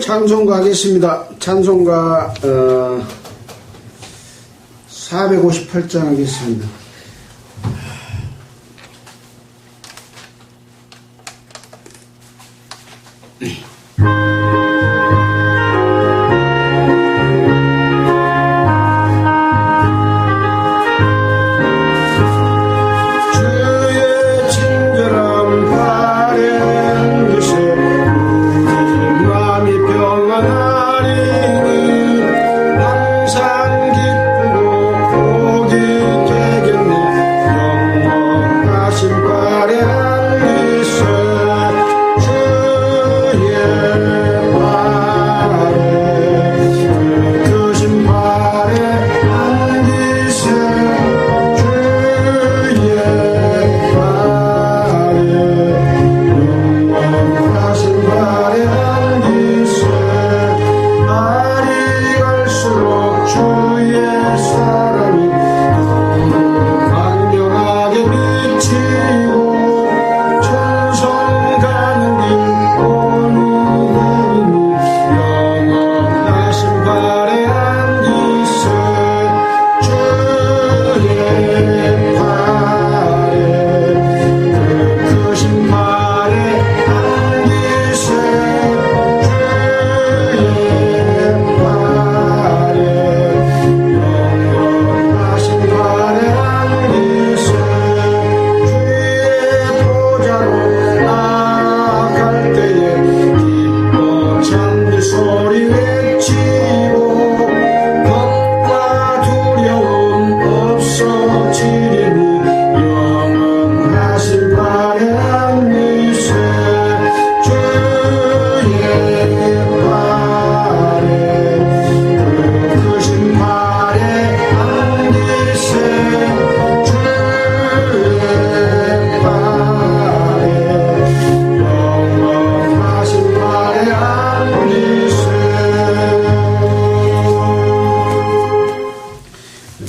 찬송가 하겠습니다. 찬송가 458장 하겠습니다.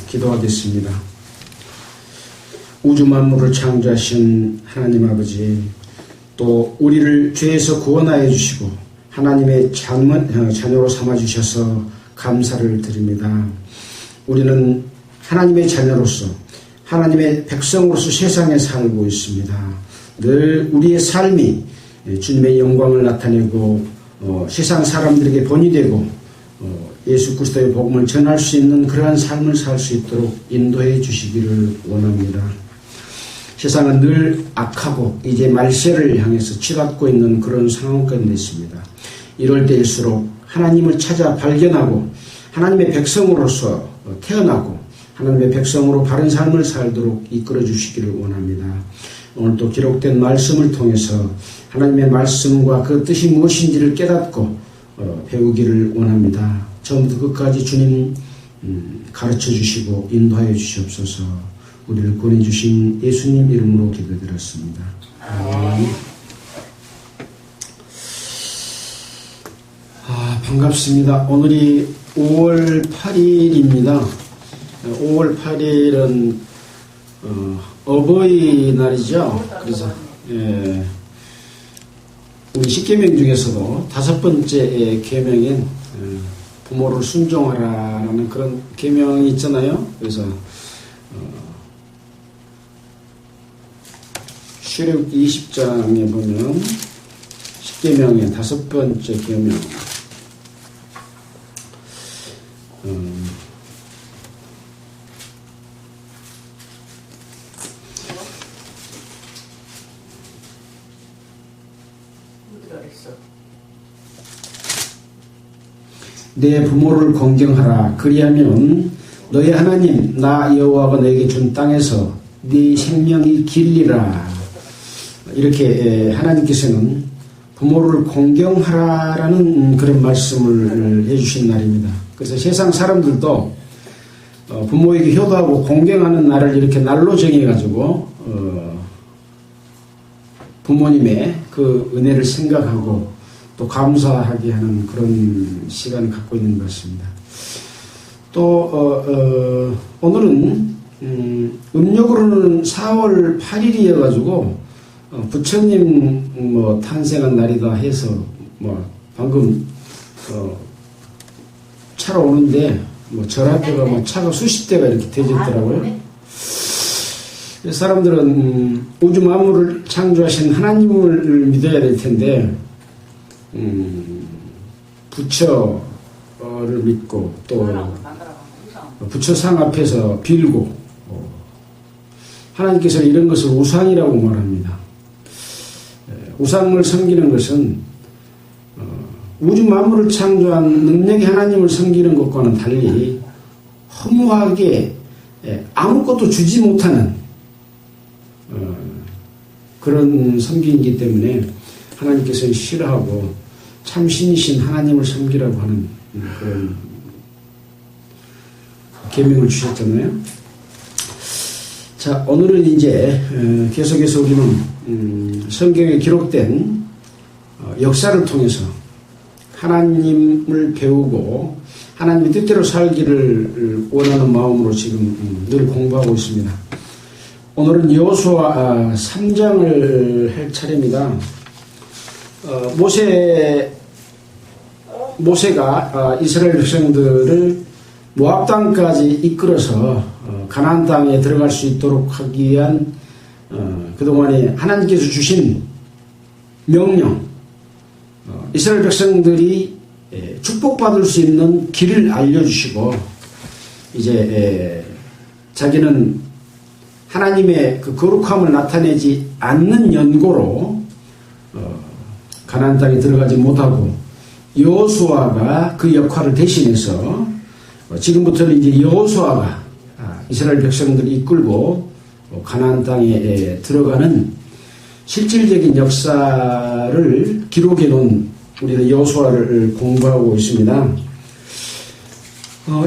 기도하겠습니다. 우주 만물을 창조하신 하나님 아버지, 또 우리를 죄에서 구원하여 주시고 하나님의 자녀로 삼아주셔서 감사를 드립니다. 우리는 하나님의 자녀로서, 하나님의 백성으로서 세상에 살고 있습니다. 늘 우리의 삶이 주님의 영광을 나타내고 세상 사람들에게 본이 되고 예수 그리스도의 복음을 전할 수 있는 그러한 삶을 살 수 있도록 인도해 주시기를 원합니다. 세상은 늘 악하고 이제 말세를 향해서 치닫고 있는 그런 상황 가운데 있습니다. 이럴 때일수록 하나님을 찾아 발견하고 하나님의 백성으로서 태어나고 하나님의 백성으로 바른 삶을 살도록 이끌어 주시기를 원합니다. 오늘도 기록된 말씀을 통해서 하나님의 말씀과 그 뜻이 무엇인지를 깨닫고 배우기를 원합니다. 처음부터 끝까지 주님 가르쳐 주시고 인도하여 주시옵소서. 우리를 보내주신 예수님 이름으로 기도드렸습니다. 아멘. 반갑습니다. 오늘이 5월 8일입니다. 5월 8일은 어버이날이죠. 그래서 우리 10계명 중에서도 5번째 계명인 부모를 순종하라라는 그런 계명이 있잖아요. 그래서 출애굽기 20장에 보면 10계명의 5번째 계명, 내 부모를 공경하라. 그리하면 너의 하나님 나 여호와가 너에게 준 땅에서 네 생명이 길리라. 이렇게 하나님께서는 부모를 공경하라라는 그런 말씀을 해주신 날입니다. 그래서 세상 사람들도 부모에게 효도하고 공경하는 날을 이렇게 날로 정해가지고 부모님의 그 은혜를 생각하고 또 감사하게 하는 그런 시간을 갖고 있는 것 같습니다. 또 오늘은 음력으로는 4월 8일이어가지고 부처님 탄생한 날이다 해서 방금 차로 오는데 절할 때가 차가 수십 대가 이렇게 대졌더라고요. 사람들은 우주 만물을 창조하신 하나님을 믿어야 될 텐데 부처를 믿고 또 부처상 앞에서 빌고 하나님께서는 이런 것을 우상이라고 말합니다. 우상을 섬기는 것은 우주 만물을 창조한 능력의 하나님을 섬기는 것과는 달리 허무하게 아무것도 주지 못하는 그런 섬기이기 때문에 하나님께서는 싫어하고 참 신이신 하나님을 섬기라고 하는 그런 계명을 주셨잖아요. 자, 오늘은 이제 계속해서 우리는 성경에 기록된 역사를 통해서 하나님을 배우고 하나님의 뜻대로 살기를 원하는 마음으로 지금 늘 공부하고 있습니다. 오늘은 여호수아 3장을 할 차례입니다. 모세가 이스라엘 백성들을 모압 땅까지 이끌어서 가나안 땅에 들어갈 수 있도록 하기 위한 그동안에 하나님께서 주신 명령, 이스라엘 백성들이 축복받을 수 있는 길을 알려주시고 이제 자기는 하나님의 그 거룩함을 나타내지 않는 연고로 가나안 땅에 들어가지 못하고 여호수아가 그 역할을 대신해서 지금부터는 이제 여호수아가 이스라엘 백성들을 이끌고 가나안 땅에 들어가는 실질적인 역사를 기록해 놓은 우리는 여호수아를 공부하고 있습니다.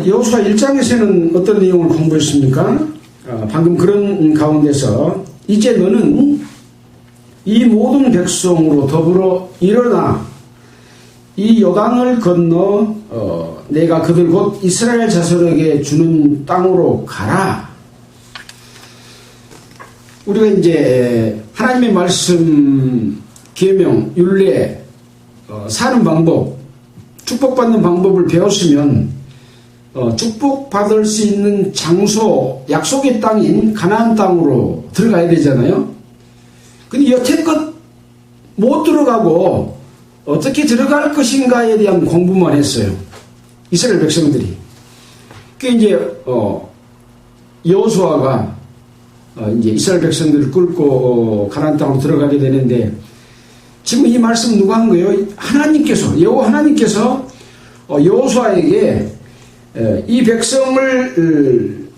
여호수아 1장에서는 어떤 내용을 공부했습니까? 방금 그런 가운데서 이제 너는 이 모든 백성으로 더불어 일어나 이 요단을 건너 내가 그들 곧 이스라엘 자손에게 주는 땅으로 가라. 우리가 이제 하나님의 말씀, 계명, 율례, 사는 방법, 축복받는 방법을 배웠으면 축복받을 수 있는 장소, 약속의 땅인 가나안 땅으로 들어가야 되잖아요. 근데 여태껏 못 들어가고 어떻게 들어갈 것인가에 대한 공부만 했어요. 이스라엘 백성들이. 그 이제 여호수아가 이제 이스라엘 백성들을 끌고 가나안 땅으로 들어가게 되는데 지금 이 말씀 누가 한 거예요? 하나님께서, 여호와 하나님께서 여호수아에게 이 백성을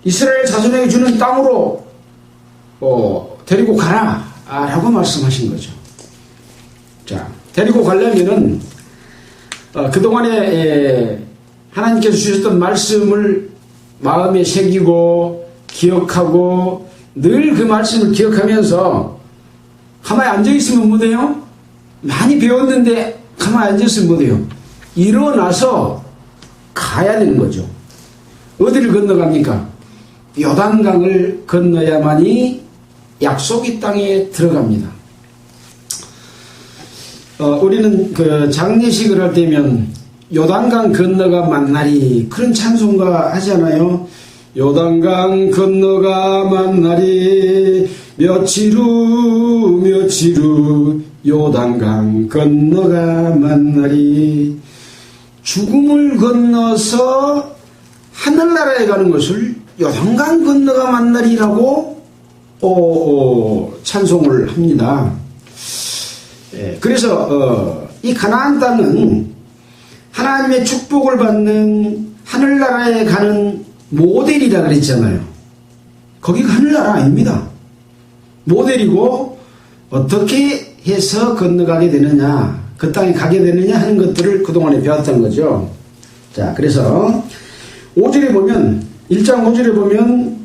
이스라엘 자손에게 주는 땅으로 데리고 가라 라고 말씀하신 거죠. 자, 데리고 가려면은 그동안에 하나님께서 주셨던 말씀을 마음에 새기고 기억하고 늘 그 말씀을 기억하면서 가만히 앉아있으면 못해요? 많이 배웠는데 가만히 앉아있으면 못해요. 일어나서 가야 되는 거죠. 어디를 건너갑니까? 요단강을 건너야만이 약속의 땅에 들어갑니다. 우리는 그 장례식을 할 때면 요단강 건너가 만나리 그런 찬송가 하잖아요. 요단강 건너가 만나리 며칠 후 요단강 건너가 만나리. 죽음을 건너서 하늘나라에 가는 것을 요단강 건너가 만나리라고 찬송을 합니다. 그래서 이 가나안 땅은 하나님의 축복을 받는 하늘나라에 가는 모델이라 그랬잖아요. 거기가 하늘나라 아닙니다. 모델이고 어떻게 해서 건너가게 되느냐, 그 땅에 가게 되느냐 하는 것들을 그동안에 배웠던 거죠. 자, 그래서 5절에 보면 1장 5절에 보면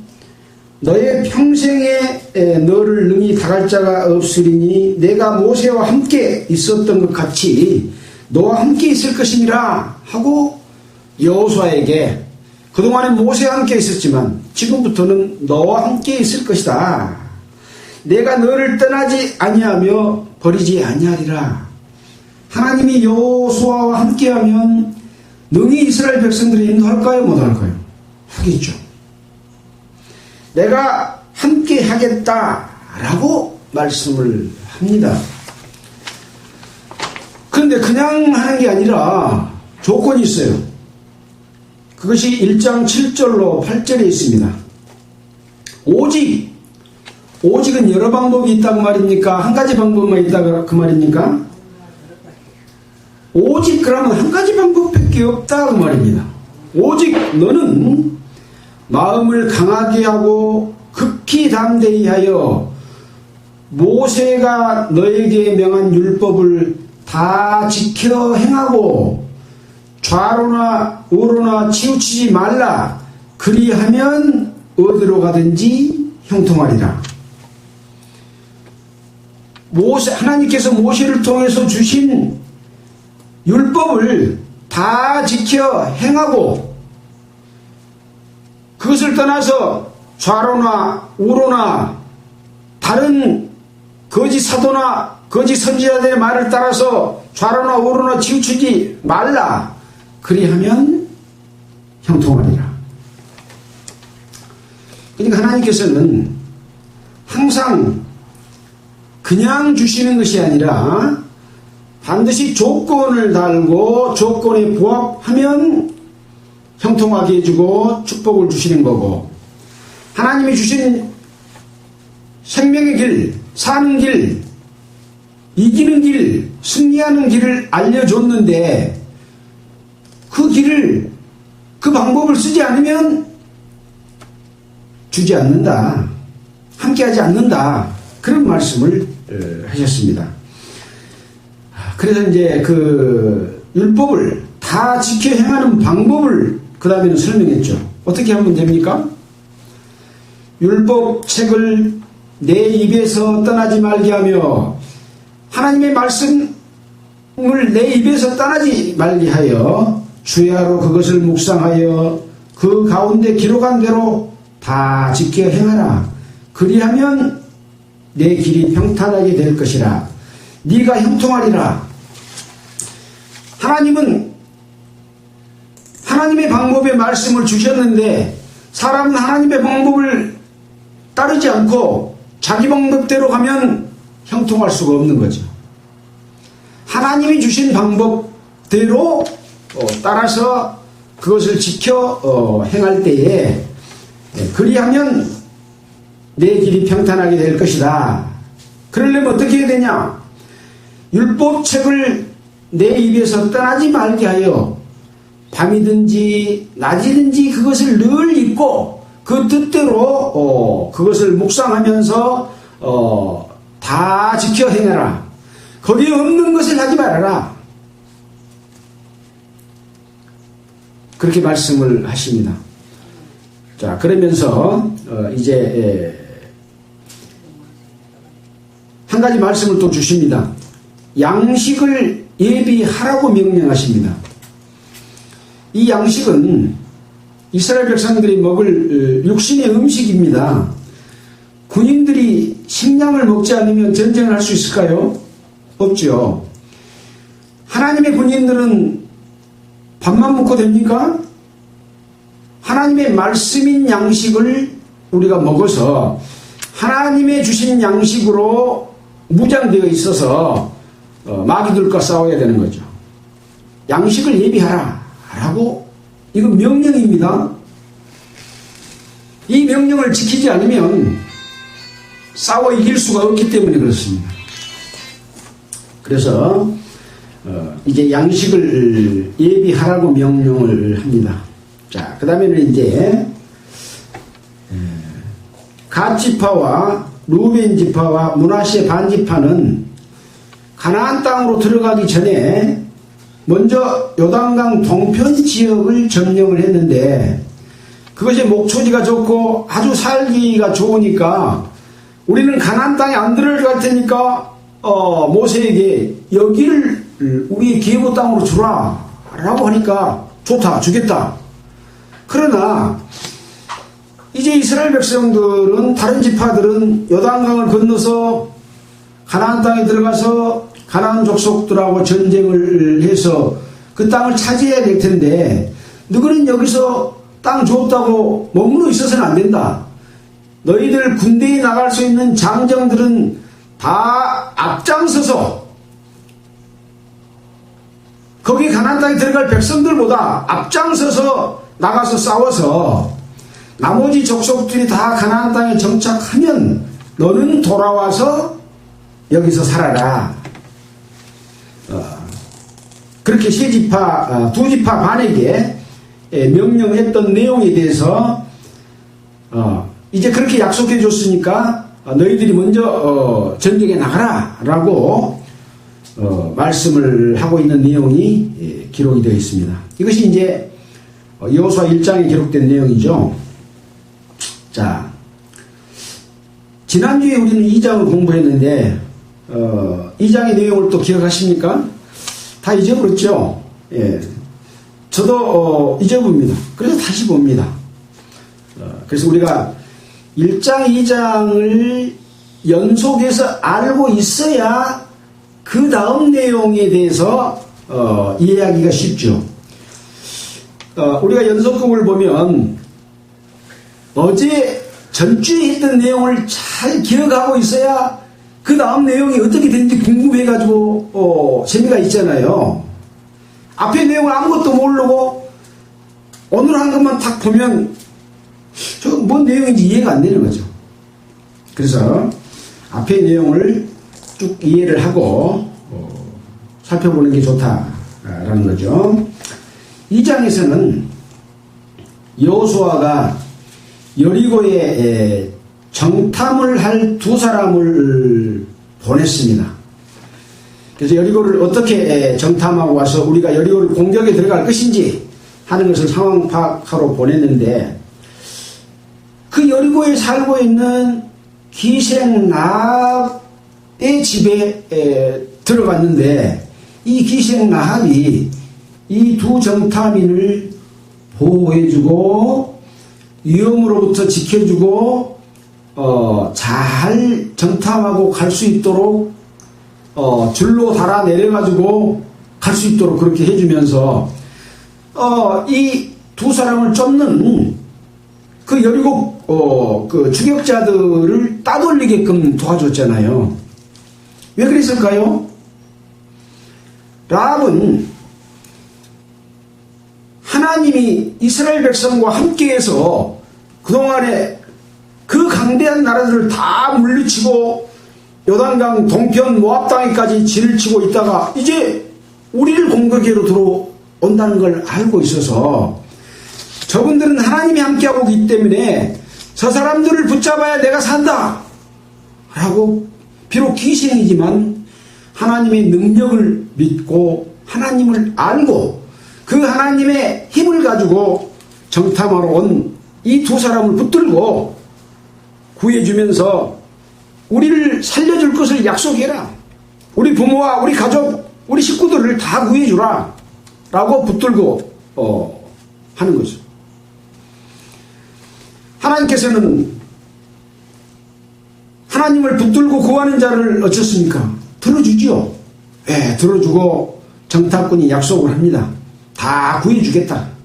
너의 평생에 너를 능히 당할 자가 없으리니 내가 모세와 함께 있었던 것 같이 너와 함께 있을 것이니라 하고 여호수아에게 그동안에 모세와 함께 있었지만 지금부터는 너와 함께 있을 것이다. 내가 너를 떠나지 아니하며 버리지 아니하리라. 하나님이 여호수아와 함께하면 능히 이스라엘 백성들을 인도할까요? 못할까요? 하겠죠. 내가 함께 하겠다라고 말씀을 합니다. 그런데 그냥 하는 게 아니라 조건이 있어요. 그것이 1장 7절로 8절에 있습니다. 오직은 여러 방법이 있다고 말입니까? 한 가지 방법만 있다 그 말입니까? 오직 그러면 한 가지 방법밖에 없다 그 말입니다. 오직 너는 마음을 강하게 하고 극히 담대히 하여 모세가 너에게 명한 율법을 다 지켜 행하고 좌로나 우로나 치우치지 말라. 그리하면 어디로 가든지 형통하리라. 하나님께서 모세를 통해서 주신 율법을 다 지켜 행하고 그것을 떠나서 좌로나 우로나 다른 거짓 사도나 거짓 선지자들의 말을 따라서 좌로나 우로나 치우치지 말라. 그리하면 형통하리라. 그러니까 하나님께서는 항상 그냥 주시는 것이 아니라 반드시 조건을 달고 조건에 부합하면 형통하게 해주고 축복을 주시는 거고, 하나님이 주신 생명의 길, 사는 길, 이기는 길, 승리하는 길을 알려줬는데 그 방법을 쓰지 않으면 주지 않는다, 함께하지 않는다, 그런 말씀을 하셨습니다. 그래서 이제 그 율법을 다 지켜 행하는 방법을 그 다음에는 설명했죠. 어떻게 하면 됩니까? 율법 책을 내 입에서 떠나지 말게 하며, 하나님의 말씀을 내 입에서 떠나지 말게 하여 주야로 그것을 묵상하여 그 가운데 기록한 대로 다 지켜 행하라. 그리하면 내 길이 평탄하게 될 것이라. 네가 형통하리라. 하나님은 하나님의 방법의 말씀을 주셨는데 사람은 하나님의 방법을 따르지 않고 자기 방법대로 가면 형통할 수가 없는 거죠. 하나님이 주신 방법대로 따라서 그것을 지켜 행할 때에 그리하면 내 길이 평탄하게 될 것이다. 그러려면 어떻게 해야 되냐? 율법책을 내 입에서 떠나지 말게 하여 밤이든지 낮이든지 그것을 늘 읽고 그 뜻대로 그것을 묵상하면서 다 지켜 행해라. 거기에 없는 것을 하지 말아라. 그렇게 말씀을 하십니다. 자, 그러면서 이제 한 가지 말씀을 또 주십니다. 양식을 예비하라고 명령하십니다. 이 양식은 이스라엘 백성들이 먹을 육신의 음식입니다. 군인들이 식량을 먹지 않으면 전쟁을 할 수 있을까요? 없죠. 하나님의 군인들은 밥만 먹고 됩니까? 하나님의 말씀인 양식을 우리가 먹어서 하나님의 주신 양식으로 무장되어 있어서 마귀들과 싸워야 되는 거죠. 양식을 예비하라 라고, 이건 명령입니다. 이 명령을 지키지 않으면 싸워 이길 수가 없기 때문에 그렇습니다. 그래서 이제 양식을 예비하라고 명령을 합니다. 자, 그 다음에는 이제 갓 지파와 루벤 지파와 므낫세 반 지파는 가나안 땅으로 들어가기 전에 먼저 요단강 동편 지역을 점령을 했는데, 그것이 목초지가 좋고 아주 살기가 좋으니까 우리는 가나안 땅에 안 들어갈 테니까 모세에게 여기를 우리의 기회고 땅으로 주라 라고 하니까 좋다, 주겠다. 그러나 이제 이스라엘 백성들은, 다른 지파들은 요단강을 건너서 가나안 땅에 들어가서 가나안 족속들하고 전쟁을 해서 그 땅을 차지해야 될 텐데 너희는 여기서 땅 줬다고 머물러 있어서는 안 된다. 너희들 군대에 나갈 수 있는 장정들은 다 앞장서서 거기 가나안 땅에 들어갈 백성들보다 앞장서서 나가서 싸워서 나머지 족속들이 다 가나안 땅에 정착하면 너는 돌아와서 여기서 살아라. 그렇게 세 지파, 두 지파 반에게 명령했던 내용에 대해서 이제 그렇게 약속해 줬으니까 너희들이 먼저 전쟁에 나가라 라고 말씀을 하고 있는 내용이 기록이 되어 있습니다. 이것이 이제 여호수아 1장에 기록된 내용이죠. 자, 지난주에 우리는 2장을 공부했는데 2장의 내용을 또 기억하십니까? 다 잊어버렸죠. 예. 저도 잊어봅니다. 그래서 다시 봅니다. 그래서 우리가 1장, 2장을 연속해서 알고 있어야 그 다음 내용에 대해서 이해하기가 쉽죠. 우리가 연속극을 보면 어제 전주에 했던 내용을 잘 기억하고 있어야 그 다음 내용이 어떻게 되는지 궁금해가지고 재미가 있잖아요. 앞에 내용을 아무것도 모르고 오늘 한 것만 딱 보면 저 뭔 내용인지 이해가 안 되는 거죠. 그래서 앞에 내용을 쭉 이해를 하고 살펴보는 게 좋다라는 거죠. 2장에서는 여호수아가 여리고에 정탐을 할 두 사람을 보냈습니다. 그래서 여리고를 어떻게 정탐하고 와서 우리가 여리고를 공격에 들어갈 것인지 하는 것을 상황 파악하러 보냈는데 그 여리고에 살고 있는 기생 라합의 집에 들어갔는데 이 기생 라합이 이 두 정탐인을 보호해주고 위험으로부터 지켜주고 잘 정탐하고 갈 수 있도록 줄로 달아 내려가지고 갈 수 있도록 그렇게 해주면서 이 두 사람을 쫓는 그 여리고 그 추격자들을 따돌리게끔 도와줬잖아요. 왜 그랬을까요? 라합은 하나님이 이스라엘 백성과 함께해서 그동안에 그 강대한 나라들을 다 물리치고 요단강 동편 모압 땅에까지 진을 치고 있다가 이제 우리를 공격해로 들어온다는 걸 알고 있어서 저분들은 하나님이 함께하고 있기 때문에 저 사람들을 붙잡아야 내가 산다 라고 비록 기생이지만 하나님의 능력을 믿고 하나님을 알고 그 하나님의 힘을 가지고 정탐하러 온 이 두 사람을 붙들고 구해주면서 우리를 살려줄 것을 약속해라. 우리 부모와 우리 가족, 우리 식구들을 다 구해주라. 라고 붙들고 하는 거죠. 하나님께서는 하나님을 붙들고 구하는 자를 어쩌습니까? 들어주지요. 예, 들어주고 정탐꾼이 약속을 합니다. 다 구해주겠다.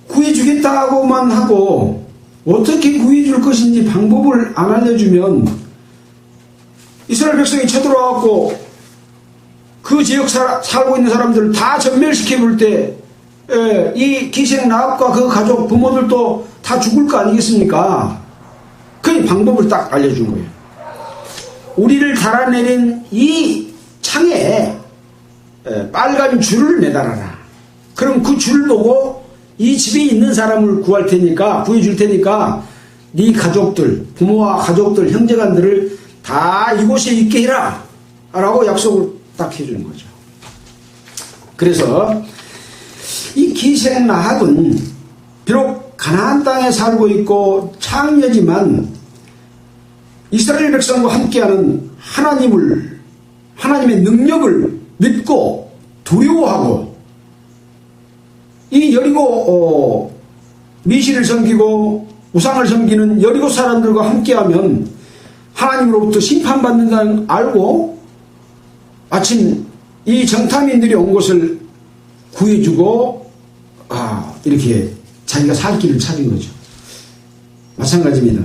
구해주겠다고만 하고 어떻게 구해줄 것인지 방법을 안 알려주면 이스라엘 백성이 쳐들어와갖고 그 지역 살고 있는 사람들을 다 전멸시켜 볼 때 이 기생 라합과 그 가족 부모들도 다 죽을 거 아니겠습니까? 그 방법을 딱 알려준 거예요. 우리를 달아내린 이 창에 빨간 줄을 매달아라. 그럼 그 줄 보고 이 집에 있는 사람을 구할 테니까, 구해줄 테니까 네 가족들, 부모와 가족들, 형제간들을 다 이곳에 있게 해라 라고 약속을 딱 해주는 거죠. 그래서 이 기생 라합은 비록 가나안 땅에 살고 있고 창녀지만 이스라엘 백성과 함께하는 하나님의 능력을 믿고 두려워하고 이 여리고 미신을 섬기고 우상을 섬기는 여리고 사람들과 함께하면 하나님으로부터 심판받는다는 알고 마침 이 정탐인들이 온 것을 구해주고 이렇게 자기가 살 길을 찾은 거죠. 마찬가지입니다.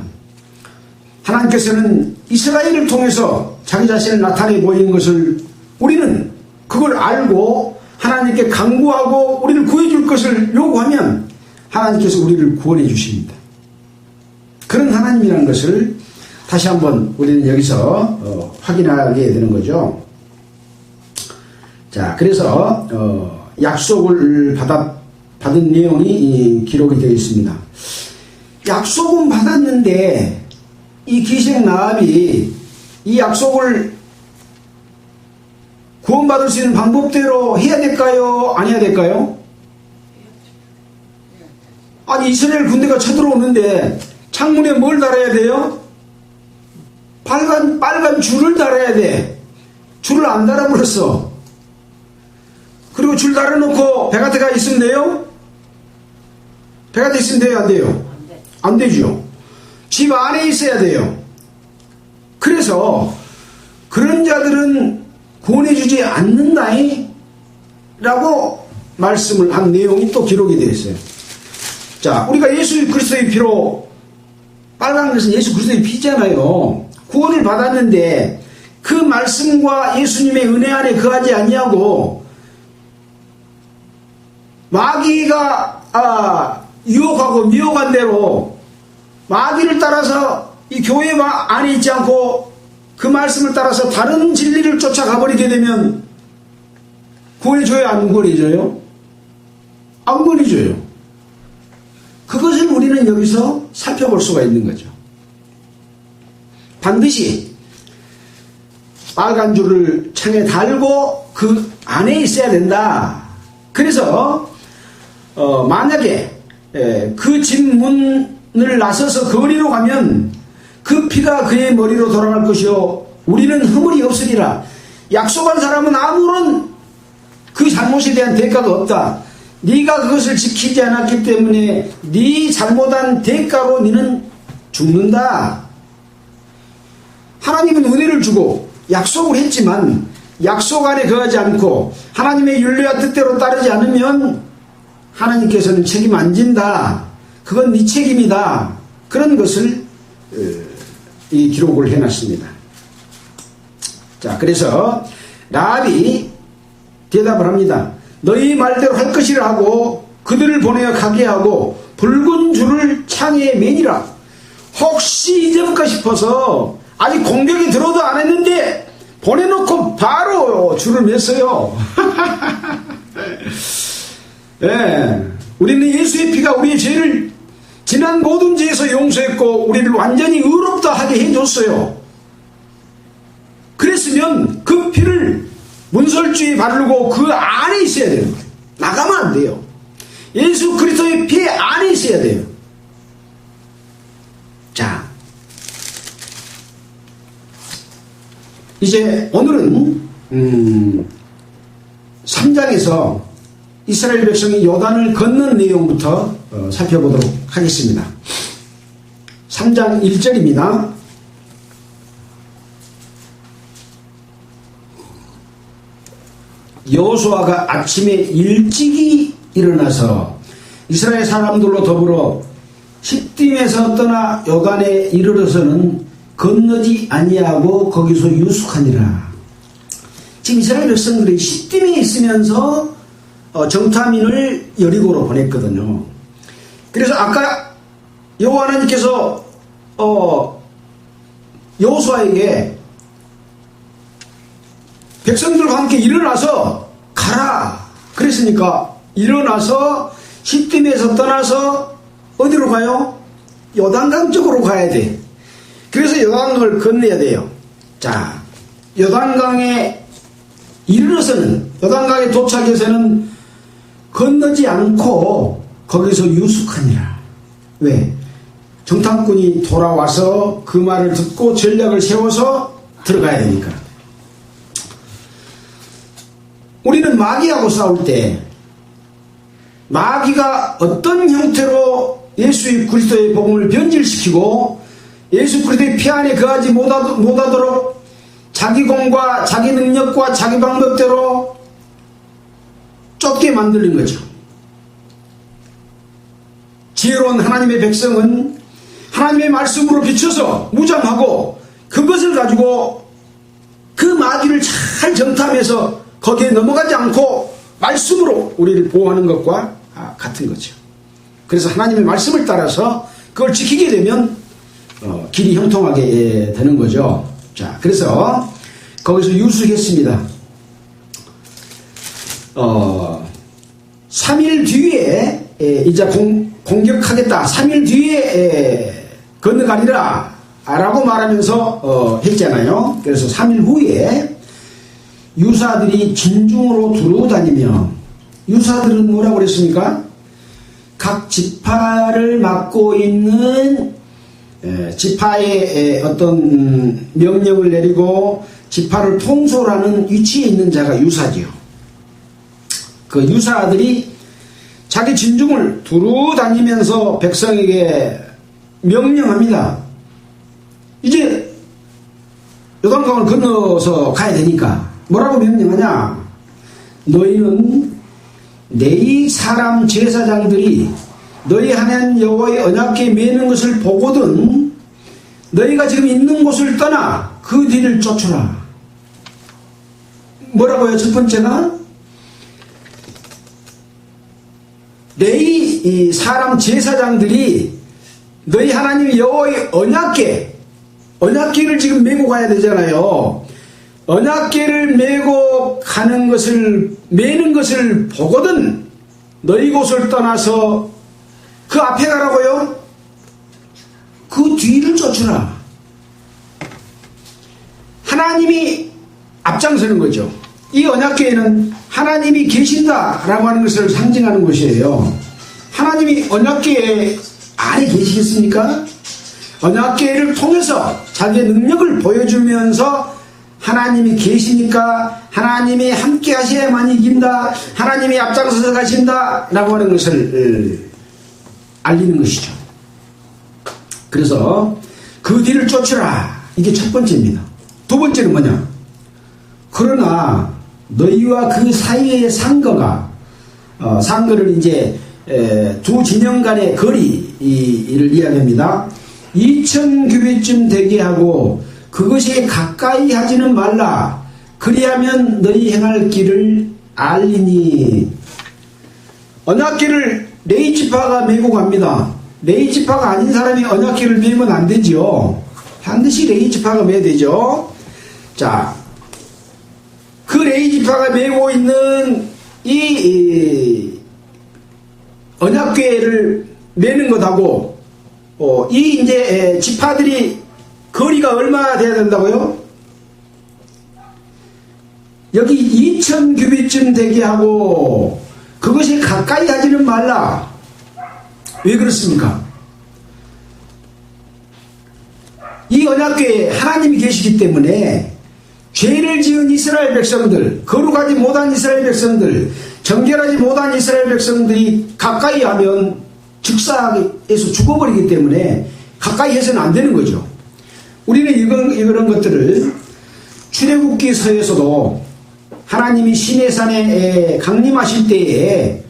하나님께서는 이스라엘을 통해서 자기 자신을 나타내 보이는 것을 우리는 그걸 알고 하나님께 간구하고 우리를 구해줄 것을 요구하면 하나님께서 우리를 구원해 주십니다. 그런 하나님이라는 것을 다시 한번 우리는 여기서 확인하게 되는 거죠. 자, 그래서 약속을 받은 내용이 기록이 되어 있습니다. 약속은 받았는데 이 기생 라합이 이 약속을 구원받을 수 있는 방법대로 해야 될까요? 안 해야 될까요? 아니, 이스라엘 군대가 쳐들어오는데 창문에 뭘 달아야 돼요? 빨간 줄을 달아야 돼. 줄을 안 달아버렸어. 그리고 줄 달아놓고 배가트가 있으면 돼요? 배가트 있으면 돼요? 안 돼요? 안 되죠. 집 안에 있어야 돼요. 그래서 그런 자들은 구원해주지 않는다이 라고 말씀을 한 내용이 또 기록이 되어 있어요. 자, 우리가 예수 그리스도의 피로, 빨간 것은 예수 그리스도의 피잖아요. 구원을 받았는데 그 말씀과 예수님의 은혜 안에 거하지 아니하고 마귀가 유혹하고 미혹한 대로 마귀를 따라서 이 교회 안에 있지 않고 그 말씀을 따라서 다른 진리를 쫓아가 버리게 되면 구원해줘요? 안 구원해줘요? 안 구원해줘요. 그것을 우리는 여기서 살펴볼 수가 있는 거죠. 반드시 빨간 줄을 창에 달고 그 안에 있어야 된다. 그래서 만약에 그 집 문을 나서서 거리로 가면 그 피가 그의 머리로 돌아갈 것이요 우리는 허물이 없으리라. 약속한 사람은 아무런 그 잘못에 대한 대가가 없다. 네가 그것을 지키지 않았기 때문에 네 잘못한 대가로 너는 죽는다. 하나님은 은혜를 주고 약속을 했지만 약속 안에 거하지 않고 하나님의 윤리와 뜻대로 따르지 않으면 하나님께서는 책임 안 진다. 그건 네 책임이다. 그런 것을 이 기록을 해놨습니다. 자, 그래서 라합이 대답을 합니다. 너희 말대로 할 것이라 하고 그들을 보내어 가게 하고 붉은 줄을 창에 매니라. 혹시 잊어볼까 싶어서 아직 공격이 들어도 안 했는데 보내놓고 바로 줄을 맸어요. 네, 우리는 예수의 피가 우리의 죄를 지난 모든 죄에서 용서했고 우리를 완전히 의롭다 하게 해줬어요. 그랬으면 그 피를 문설주에 바르고 그 안에 있어야 되는 거예요. 나가면 안 돼요. 예수 그리스도의 피 안에 있어야 돼요. 자, 이제 오늘은 3장에서 이스라엘 백성이 요단을 건넌 내용부터 살펴보도록 하겠습니다. 3장 1절입니다. 여호수아가 아침에 일찍이 일어나서 이스라엘 사람들로 더불어 시딤에서 떠나 요단에 이르러서는 건너지 아니하고 거기서 유숙하니라. 지금 이스라엘 백성들이 시딤에 있으면서 정탐인을 여리고로 보냈거든요. 그래서 아까 여호와 하나님께서 여호수아에게 백성들과 함께 일어나서 가라 그랬으니까 일어나서 시딤에서 떠나서 어디로 가요? 요단강 쪽으로 가야 돼. 그래서 요단강을 건너야 돼요. 자, 요단강에 이르러서는 요단강에 도착해서는 건너지 않고 거기서 유숙하니라. 왜? 정탐꾼이 돌아와서 그 말을 듣고 전략을 세워서 들어가야 되니까. 우리는 마귀하고 싸울 때 마귀가 어떤 형태로 예수의 그리스도의 복음을 변질시키고 예수 그리스도의 피 안에 거하지 못하도록 자기 공과 자기 능력과 자기 방법대로 쫓게 만드는 거죠. 지혜로운 하나님의 백성은 하나님의 말씀으로 비춰서 무장하고 그것을 가지고 그 마귀를 잘 정탐해서 거기에 넘어가지 않고 말씀으로 우리를 보호하는 것과 같은 거죠. 그래서 하나님의 말씀을 따라서 그걸 지키게 되면 길이 형통하게 되는 거죠. 자, 그래서 거기서 유수했습니다. 3일 뒤에 이제 공격하겠다. 3일 뒤에 건너가리라 라고 말하면서 했잖아요. 그래서 3일 후에 유사들이 진중으로 두루다니며, 유사들은 뭐라고 그랬습니까? 각 지파를 맡고 있는 지파의 어떤 명령을 내리고 지파를 통솔하는 위치에 있는 자가 유사지요. 그 유사들이 자기 진중을 두루 다니면서 백성에게 명령합니다. 이제 요단강을 건너서 가야 되니까 뭐라고 명령하냐? 너희는 내 사람 제사장들이 너희 하나님 여호와의 언약궤에 매는 것을 보거든 너희가 지금 있는 곳을 떠나 그 뒤를 쫓으라. 뭐라고요? 첫 번째가 내 사람 제사장들이 너희 하나님 여호와의 언약궤를 지금 메고 가야 되잖아요. 언약궤를 메고 가는 것을, 매는 것을 보거든 너희 곳을 떠나서 그 앞에 가라고요? 그 뒤를 쫓으라. 하나님이 앞장서는 거죠. 이 언약궤에는 하나님이 계신다라고 하는 것을 상징하는 것이에요. 하나님이 언약궤 안에 계시겠습니까? 언약궤를 통해서 자기의 능력을 보여주면서 하나님이 계시니까 하나님이 함께 하셔야만 이긴다, 하나님이 앞장서서 가신다 라고 하는 것을 알리는 것이죠. 그래서 그 뒤를 쫓으라, 이게 첫 번째입니다. 두 번째는 뭐냐? 그러나 너희와 그 사이의 상거가 상거를 이제 두 진영 간의 거리를 이야기합니다. 2000규빗쯤 되게 하고 그것이 가까이 하지는 말라. 그리하면 너희 행할 길을 알리니. 언약궤를 레위 지파가 메고 갑니다. 레위 지파가 아닌 사람이 언약궤를 메면 안 되죠. 반드시 레위 지파가 메야 되죠. 자, 그 레위 지파가 메고 있는 이 언약궤를 메는 것하고 이 이제 지파들이 거리가 얼마나 돼야 된다고요? 여기 2000규빗쯤 되게 하고 그것이 가까이 하지는 말라. 왜 그렇습니까? 이 언약궤에 하나님이 계시기 때문에 죄를 지은 이스라엘 백성들, 거룩하지 못한 이스라엘 백성들, 정결하지 못한 이스라엘 백성들이 가까이 하면 즉사에서 죽어버리기 때문에 가까이 해서는 안 되는 거죠. 우리는 이런 것들을 출애굽기서에서도 하나님이 시내산에 강림하실 때에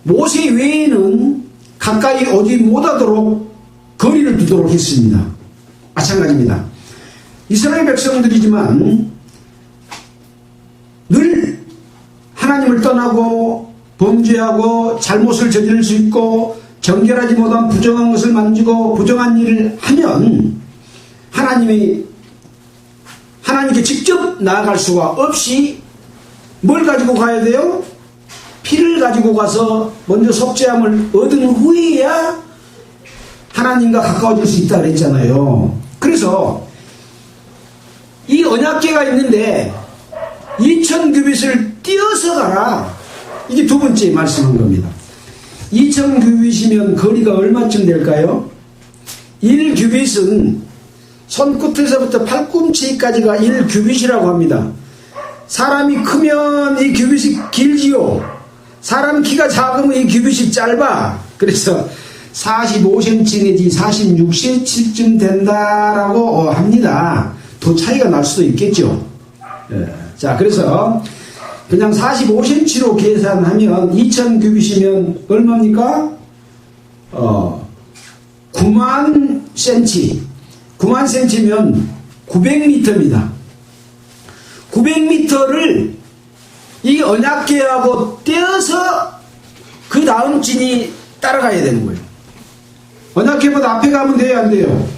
모세 외에는 가까이 오지 못하도록 거리를 두도록 했습니다. 마찬가지입니다. 이스라엘 백성들이지만 늘 하나님을 떠나고 범죄하고 잘못을 저지를 수 있고 정결하지 못한 부정한 것을 만지고 부정한 일을 하면 하나님께 직접 나아갈 수가 없이 뭘 가지고 가야 돼요? 피를 가지고 가서 먼저 속죄함을 얻은 후에야 하나님과 가까워질 수 있다 그랬잖아요. 그래서 이 언약궤가 있는데 2000규빗을 띄어서 가라. 이게 두 번째 말씀한 겁니다. 2000규빗이면 거리가 얼마쯤 될까요? 1규빗은 손끝에서부터 팔꿈치까지가 1규빗이라고 합니다. 사람이 크면 이 규빗이 길지요. 사람 키가 작으면 이 규빗이 짧아. 그래서 45cm 내지 46cm쯤 된다라고 합니다. 더 차이가 날 수도 있겠죠. 자, 그래서 그냥 45cm로 계산하면 2000규빗이면 얼마입니까? 9만 cm. 9만 cm면 900m입니다. 900m를 이 언약궤하고 떼어서 그 다음 진이 따라가야 되는 거예요. 언약궤보다 앞에 가면 돼요, 안 돼요?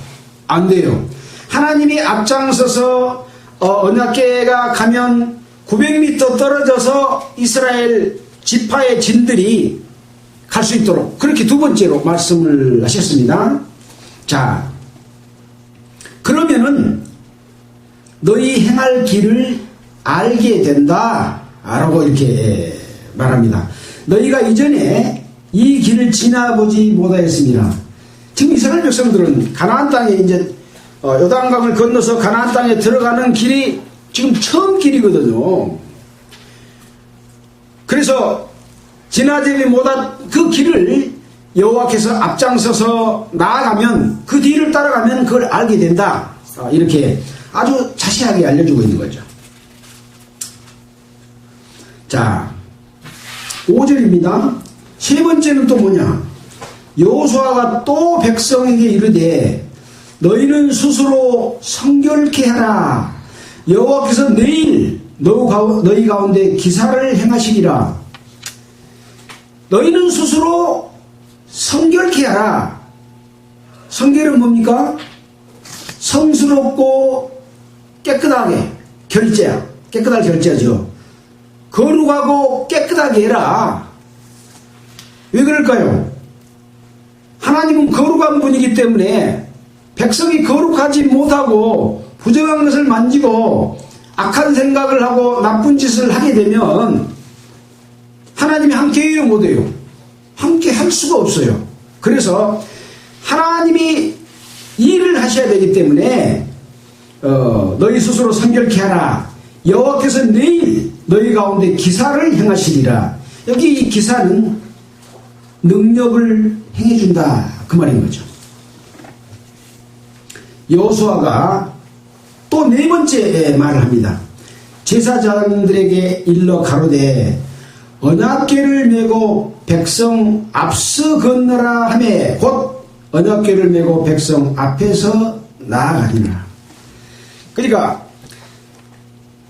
안 돼요. 하나님이 앞장서서 언약궤가 가면 900m 떨어져서 이스라엘 지파의 진들이 갈 수 있도록 그렇게 두 번째로 말씀을 하셨습니다. 자, 그러면은 너희 행할 길을 알게 된다 라고 이렇게 말합니다. 너희가 이전에 이 길을 지나보지 못하였습니다. 지금 이스라엘 백성들은 가나안 땅에 이제 요단강을 건너서 가나안 땅에 들어가는 길이 지금 처음 길이거든요. 그래서 지나지 못한 그 길을 여호와께서 앞장서서 나아가면 그 뒤를 따라가면 그걸 알게 된다. 이렇게 아주 자세하게 알려주고 있는 거죠. 자, 5절입니다. 세 번째는 또 뭐냐? 여호수아가 또 백성에게 이르되 너희는 스스로 성결케 하라. 여호와께서 내일 너희 가운데 기사를 행하시리라. 너희는 스스로 성결케 하라. 성결은 뭡니까? 성스럽고 깨끗하게 결제야. 깨끗하게 결제하죠. 거룩하고 깨끗하게 해라. 왜 그럴까요? 하나님은 거룩한 분이기 때문에 백성이 거룩하지 못하고 부정한 것을 만지고 악한 생각을 하고 나쁜 짓을 하게 되면 하나님이 함께해요, 못해요? 함께 할 수가 없어요. 그래서 하나님이 일을 하셔야 되기 때문에 너희 스스로 성결케 하라. 여호와께서 내일 너희 가운데 기사를 행하시리라. 여기 이 기사는 능력을 행해준다 그 말인 거죠. 여호수아가 또 네 번째 말을 합니다. 제사장들에게 일러 가로되 언약궤를 메고 백성 앞서 건너라 하매 곧 언약궤를 메고 백성 앞에서 나아가리라. 그러니까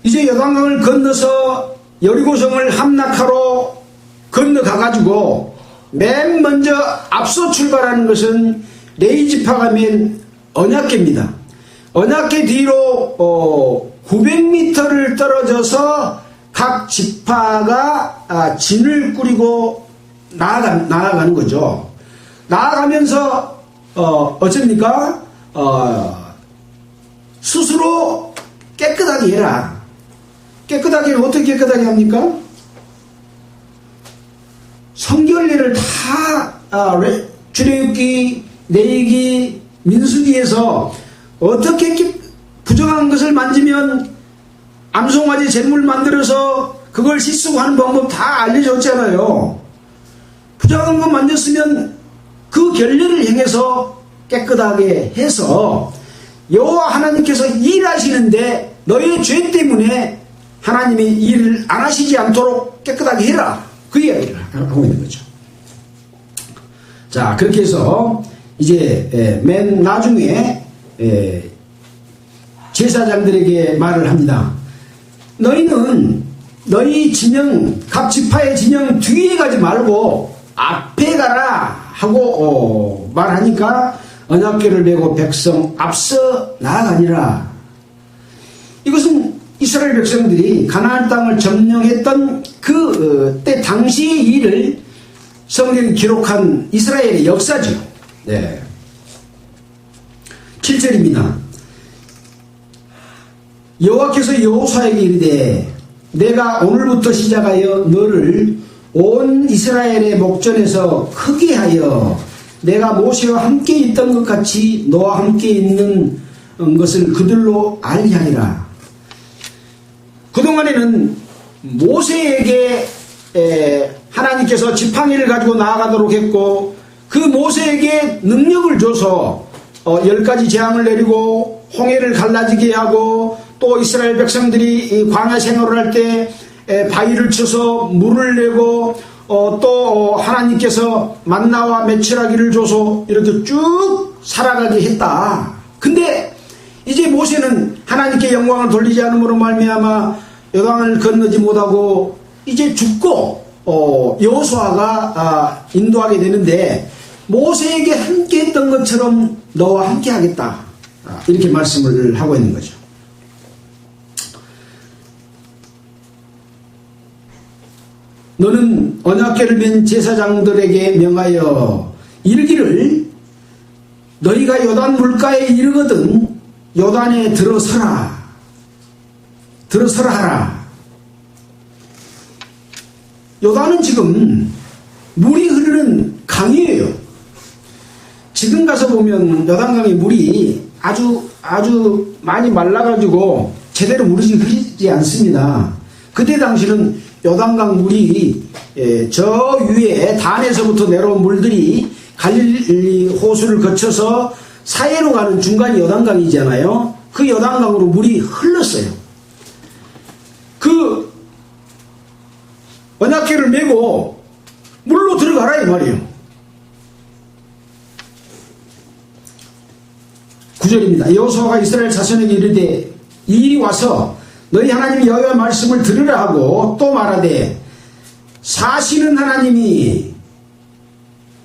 이제 요단강을 건너서 여리고성을 함락하러 건너가가지고 맨 먼저 앞서 출발하는 것은 레위 지파가 맨 언약궤입니다. 언약궤 뒤로 900m를 떨어져서 각 지파가 진을 꾸리고 나아가는 거죠. 나아가면서 어쩝니까? 스스로 깨끗하게 해라. 깨끗하게 어떻게 깨끗하게 합니까? 성결례를 다 출애굽기, 레위기, 민수기에서 어떻게 부정한 것을 만지면 암송아지 잿물 만들어서 그걸 씻고 하는 방법 다 알려줬잖아요. 부정한 것 만졌으면 그 결례를 행해서 깨끗하게 해서 여호와 하나님께서 일하시는데 너의 죄 때문에 하나님이 일을 안 하시지 않도록 깨끗하게 해라. 그 이야기를 하고 있는 거죠. 자, 그렇게 해서 이제 맨 나중에 제사장들에게 말을 합니다. 너희는 너희 진영, 각 지파의 진영 뒤에 가지 말고 앞에 가라 하고 말하니까 언약궤를 메고 백성 앞서 나아가니라. 이것은 이스라엘 백성들이 가나안 땅을 점령했던 그때 당시의 일을 성경이 기록한 이스라엘의 역사죠. 네. 7절입니다. 여호와께서 여호수아에게 이르되 내가 오늘부터 시작하여 너를 온 이스라엘의 목전에서 크게 하여 내가 모세와 함께 있던 것 같이 너와 함께 있는 것을 그들로 알게 하리라. 그동안에는 모세에게 하나님께서 지팡이를 가지고 나아가도록 했고 그 모세에게 능력을 줘서 10가지 재앙을 내리고 홍해를 갈라지게 하고 또 이스라엘 백성들이 이 광야 생활을 할 때 바위를 쳐서 물을 내고 또 하나님께서 만나와 메추라기를 줘서 이렇게 쭉 살아가게 했다. 근데 이제 모세는 하나님께 영광을 돌리지 않음으로 말미암아 요단을 건너지 못하고 이제 죽고 여호수아가 인도하게 되는데 모세에게 함께 했던 것처럼 너와 함께 하겠다. 이렇게 말씀을 하고 있는 거죠. 너는 언약궤를 맨 제사장들에게 명하여 이르기를 너희가 요단 물가에 이르거든 요단에 들어서라 하라. 요단은 지금 물이 흐르는 강이에요. 지금 가서 보면 요단강의 물이 아주 많이 말라가지고 제대로 물이 흐르지 않습니다. 그때 당시는 요단강 물이 저 위에 단에서부터 내려온 물들이 갈릴리 호수를 거쳐서 사해로 가는 중간이 요단강이잖아요. 그 요단강으로 물이 흘렀어요. 그 언약궤를 메고 물로 들어가라 이 말이에요. 9절입니다. 여호수아가 이스라엘 자손에게 이르되 이리 와서 너희 하나님 여호와의 말씀을 들으라 하고 또 말하되 사시는 하나님이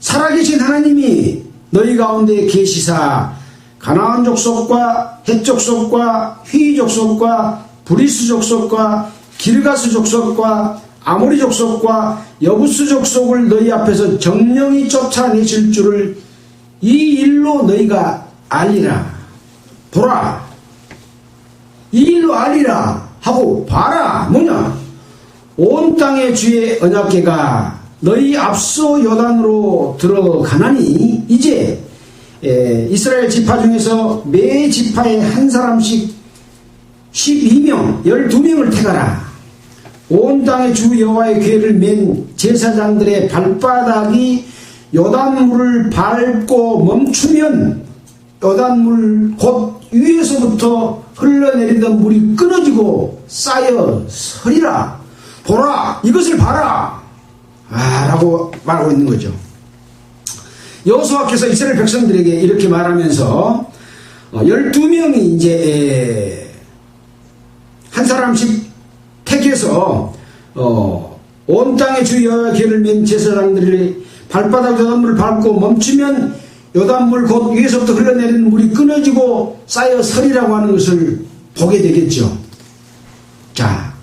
살아계신 하나님이 너희 가운데 계시사 가나안 족속과 헷 족속과 휘 족속과 브리스 족속과 기르가스 족속과 아모리 족속과 여부스 족속을 너희 앞에서 정령이 쫓아내실 줄을 이 일로 너희가 알리라. 보라. 이 일로 알리라 하고 봐라. 뭐냐? 온 땅의 주의 언약궤가 너희 앞서 요단으로 들어가나니 이제 이스라엘 지파 중에서 매 지파에 한 사람씩 12명 12명을 택하라. 온 땅의 주 여호와의 궤를 맨 제사장들의 발바닥이 요단물을 밟고 멈추면 요단물 곧 위에서부터 흘러내리던 물이 끊어지고 쌓여 서리라. 보라, 이것을 봐라. 라고 말하고 있는 거죠. 여호수아께서 이스라엘 백성들에게 이렇게 말하면서 12명이 이제 한 사람씩 택해서 온 땅의 주 여호와의 궤를 맨 제사장들이 발바닥 요단물을 밟고 멈추면 요단물 곧 위에서부터 흘러내리는 물이 끊어지고 쌓여 서리라고 하는 것을 보게 되겠죠. 자,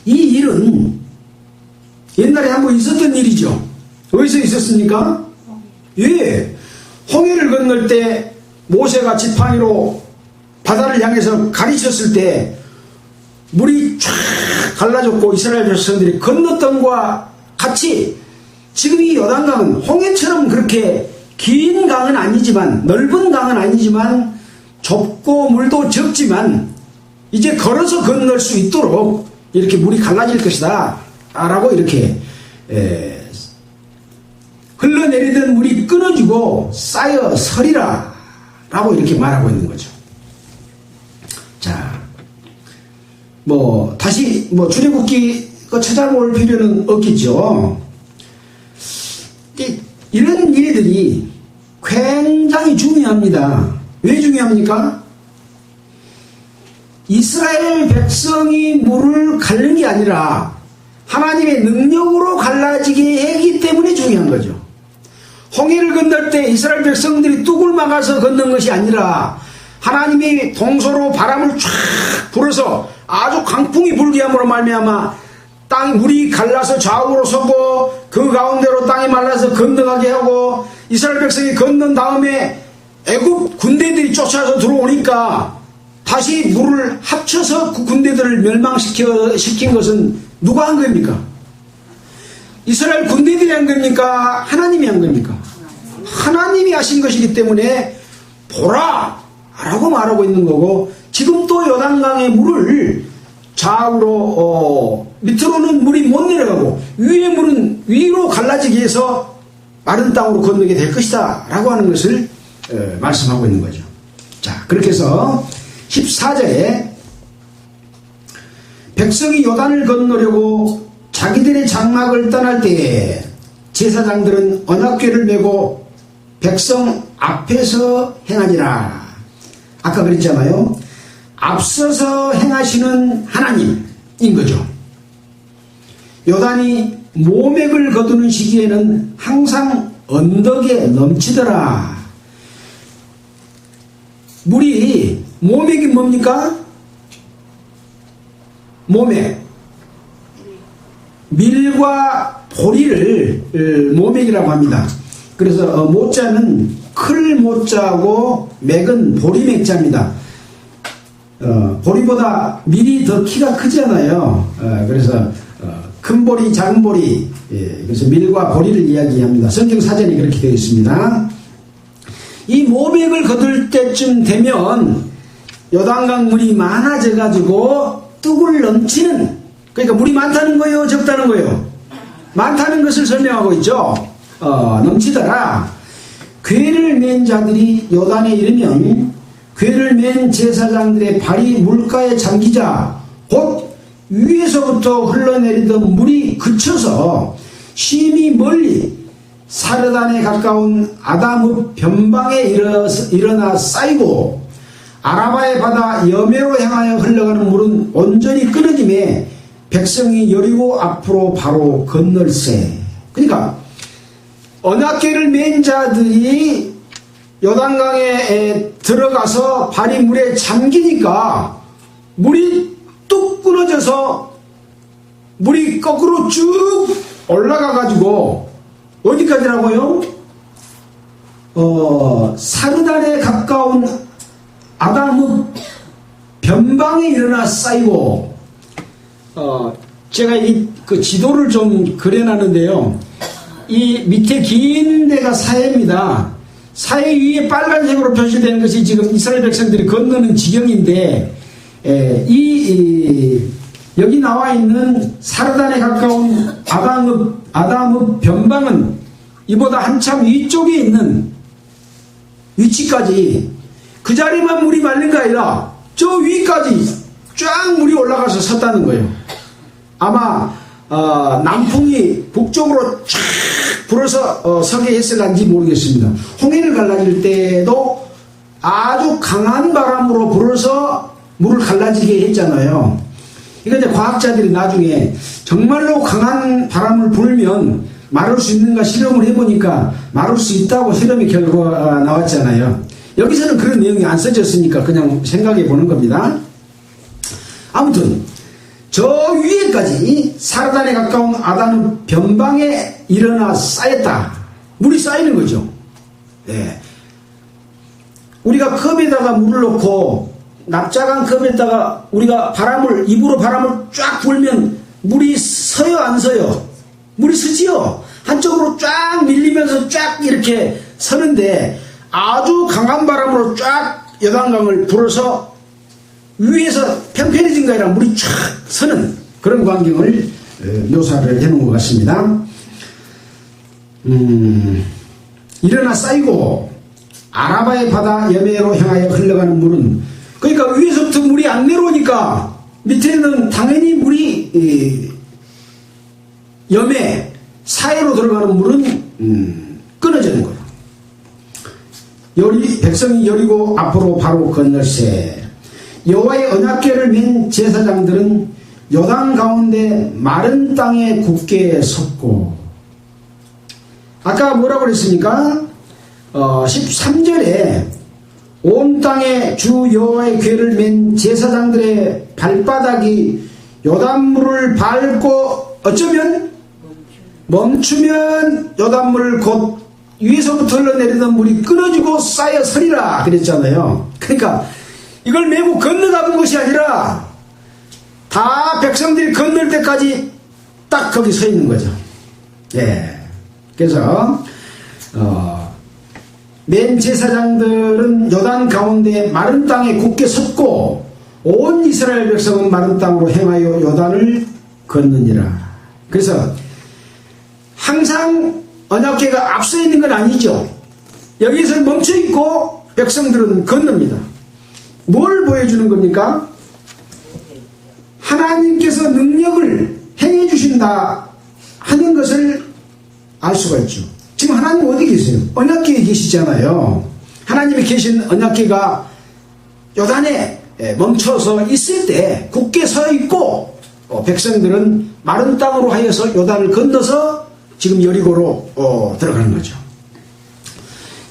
이 일은 옛날에 한번 있었던 일이죠. 어디서 있었습니까? 예, 홍해를 건널 때 모세가 지팡이로 바다를 향해서 가르쳤을 때 물이 쫙 갈라졌고 이스라엘 백성들이 건넜던 것과 같이 지금 이 요단강은 홍해처럼 그렇게 긴 강은 아니지만 넓은 강은 아니지만 좁고 물도 적지만 이제 걸어서 건널 수 있도록 이렇게 물이 갈라질 것이다 라고 이렇게 흘러내리던 물이 끊어지고 쌓여 서리라 라고 이렇게 말하고 있는 거죠. 자, 다시 출애굽기 찾아볼 필요는 없겠죠. 이런 일들이 굉장히 중요합니다. 왜 중요합니까? 이스라엘 백성이 물을 갈는 게 아니라 하나님의 능력으로 갈라지게 하기 때문에 중요한 거죠. 홍해를 건널 때 이스라엘 백성들이 뚝을 막아서 건넌 것이 아니라 하나님이 동서로 바람을 쫙 불어서 아주 강풍이 불게 함으로 말미암아 땅 물이 갈라서 좌우로 서고 그 가운데로 땅이 말라서 건너가게 하고 이스라엘 백성이 건넌 다음에 애굽 군대들이 쫓아서 들어오니까 다시 물을 합쳐서 그 군대들을 멸망시킨 것은 누가 한 겁니까? 이스라엘 군대들이 한 겁니까? 하나님이 한 겁니까? 하나님이 하신 것이기 때문에 보라! 라고 말하고 있는 거고 지금 또 요단강의 물을 좌우로 밑으로는 물이 못 내려가고 위의 물은 위로 갈라지기 위해서 마른 땅으로 건너게 될 것이다 라고 하는 것을 말씀하고 있는 거죠. 자, 그렇게 해서 14절에 백성이 요단을 건너려고 자기들의 장막을 떠날 때에 제사장들은 언약궤를 메고 백성 앞에서 행하니라. 아까 그랬잖아요. 앞서서 행하시는 하나님인 거죠. 요단이 모맥을 거두는 시기에는 항상 언덕에 넘치더라. 물이, 모맥이 뭡니까? 모맥. 밀과 보리를 모맥이라고 합니다. 그래서 모자는 클 모자고 맥은 보리 맥자입니다. 보리보다 밀이 더 키가 크잖아요. 그래서 큰 보리, 작은 보리, 그래서 밀과 보리를 이야기합니다. 성경 사전이 그렇게 되어 있습니다. 이 모맥을 거둘 때쯤 되면 요단강 물이 많아져 가지고 뚝을 넘치는, 그러니까 물이 많다는 거예요, 적다는 거예요? 많다는 것을 설명하고 있죠. 넘치더라. 궤를 맨 자들이 요단에 이르면 궤를 맨 제사장들의 발이 물가에 잠기자 곧 위에서부터 흘러내리던 물이 그쳐서 심히 멀리 사르단에 가까운 아담읍 변방에 일어나 쌓이고 아라바의 바다 여매로 향하여 흘러가는 물은 온전히 끊어짐에 백성이 여리고 앞으로 바로 건널세. 그러니까 언약궤를 맨 자들이 요단강에 들어가서 발이 물에 잠기니까 물이 뚝 끊어져서 물이 거꾸로 쭉 올라가 가지고 어디까지라고요? 사르단에 가까운 아담읍 변방에 일어나 쌓이고, 제가 그 지도를 좀 그려놨는데요. 이 밑에 긴 데가 사해입니다. 사해 위에 빨간색으로 표시되는 것이 지금 이스라엘 백성들이 건너는 지경인데, 여기 나와 있는 사르단에 가까운 아담읍 변방은 이보다 한참 위쪽에 있는 위치까지 그 자리만 물이 말린 게 아니라 저 위까지 쫙 물이 올라가서 섰다는 거예요. 아마 남풍이 북쪽으로 쫙 불어서 서게 했을런지 모르겠습니다. 홍해를 갈라질 때도 아주 강한 바람으로 불어서 물을 갈라지게 했잖아요. 이거 이제 과학자들이 나중에 정말로 강한 바람을 불면 마를 수 있는가 실험을 해보니까 마를 수 있다고 실험의 결과가 나왔잖아요. 여기서는 그런 내용이 안 써졌으니까 그냥 생각해 보는 겁니다. 아무튼 저 위에까지 사르단에 가까운 아담은 변방에 일어나 쌓였다. 물이 쌓이는 거죠. 네. 우리가 컵에다가 물을 넣고 납작한 컵에다가 우리가 입으로 바람을 쫙 불면 물이 서요, 안 서요? 물이 서지요. 한쪽으로 쫙 밀리면서 쫙 이렇게 서는데 아주 강한 바람으로 쫙 요단강을 불어서 위에서 평평해진 거 아니라 물이 쫙 서는 그런 광경을 묘사를 해놓은 것 같습니다. 일어나 쌓이고 아라바의 바다 여매로 향하여 흘러가는 물은, 그러니까 위에서부터 물이 안 내려오니까 밑에는 당연히 물이 여매 사이로 들어가는 물은 끊어지는 거예요. 백성이 여리고 앞으로 바로 건널세. 여호와의 언약궤를 맨 제사장들은 요단 가운데 마른 땅에 굳게 섰고, 아까 뭐라고 그랬습니까? 13절에 온 땅에 주 여호와의 궤를 맨 제사장들의 발바닥이 요단물을 밟고 어쩌면 멈추면 요단물을 곧 위에서부터 흘러내리던 물이 끊어지고 쌓여 서리라 그랬잖아요. 그러니까 이걸 메고 건너가는 것이 아니라 다 백성들이 건널 때까지 딱 거기 서 있는 거죠. 예. 그래서 맨 제사장들은 요단 가운데 마른 땅에 굳게 섰고 온 이스라엘 백성은 마른 땅으로 행하여 요단을 건느니라. 그래서 항상 언약궤가 앞서 있는 건 아니죠. 여기서 멈춰 있고 백성들은 건넙니다. 뭘 보여주는 겁니까? 하나님께서 능력을 행해 주신다 하는 것을 알 수가 있죠. 지금 하나님 어디 계세요? 언약궤에 계시잖아요. 하나님이 계신 언약궤가 요단에 멈춰서 있을 때 굳게 서 있고 백성들은 마른 땅으로 하여서 요단을 건너서 지금 여리고로 들어가는 거죠.